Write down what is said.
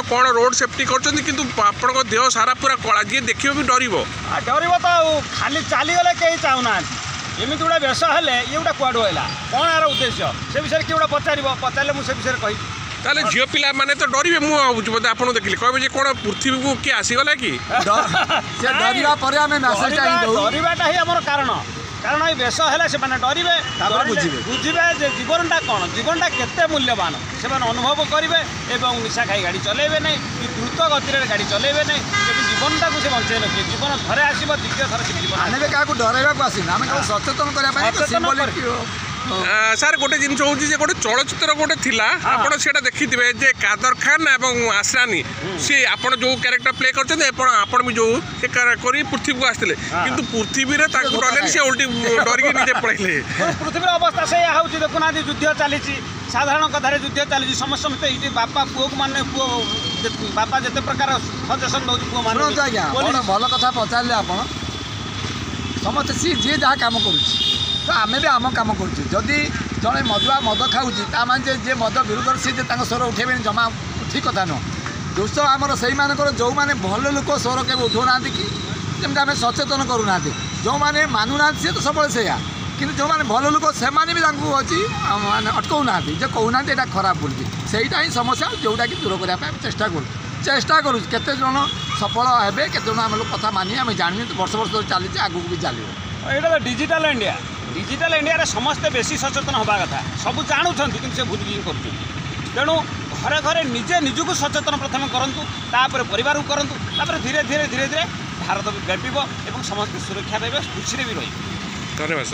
कौन road safety कर देह सारा पूरा कला जी देखिए भी डर डर तो खाली चलीगले कहीं चाहूना एमती गोटे बेश हेले ये गोटे कुआड़ू है कौन यार उद्देश्य से विषय किए गोटे पचारे मुझे विषय कही ताले झील पिला माने तो डरिवे मु भावुछु बोधे आपन देखले कहबे जे कोन पृथ्वी को किए आसीगला कि से डरिवा पर आमे मैसेज चाहि दउ डरिवाटा ही हमर कारण ये बेश है से माने डरिवे बुझिबे जे जीवनटा कौन जीवनटा केते मूल्यवान से अनुभव करेंगे एवं निशा खाई गाड़ी चलेबे नहीं कि द्रुत गति गाड़ी चलेबे नहीं क्योंकि जीवनटा को से बंचे रखे जीवन थरे आसीबो द्वितीय थर से जीवन आने क्या डरैबा को आसी आमे सचेतन करबा सार गोटे जिन हूँ गोटे चलचित्र गोटे थिला आपण सेटा देखिथिबे जे कादर खान एवं आसरानी सी आपण जो कैरेक्टर प्ले करछन आपण भी जो करी पृथ्वी को आसले किंतु पृथ्वी रे ताकू डरले से उल्टी डर के निजे पळैले पृथ्वी अवस्था से होउची देखुना युद्ध चलीची साधारण कथार युद्ध चली समस्त ये बापा पुओ को माने पुओ बापा जिते प्रकार सजेसन दौर पुओ मान भल कथा पचारे आप समस्त सी जी जहाँ कम कर तो आम भी आम कम करुदी जड़े मदुआ मद खाऊँ माने जे मद विरोध सी स्वर उठे जमा ठीक कथा नुह दोष आमर से जो मैंने भल लोक स्वर के उठाऊना कि जमी आम सचेतन करूना जो मैंने मानुना सी तो सब से कि जो मैंने भल लोक से भी अच्छी माने अटकाऊना जो कहूना यहाँ खराब बोली से ही समस्या जोटा कि दूर करने चेष्टा करूँ केते जन सफल हे केते जन आम लोग कथा मानि आम जानी वर्ष वर्ष चली आगू भी चलो यहाँ तो डिजिटल इंडिया समस्ते बेसी सचेतन हवा कथा सब जानूँ कि से भूल कर तेणु घरे घरे निजे निजक सचेतन प्रथम करूँ तापर परिवार को करूँ धीरे धीरे धीरे धीरे भारत व्यापीब और समस्त सुरक्षा पाइबे खुशी भी रही। धन्यवाद।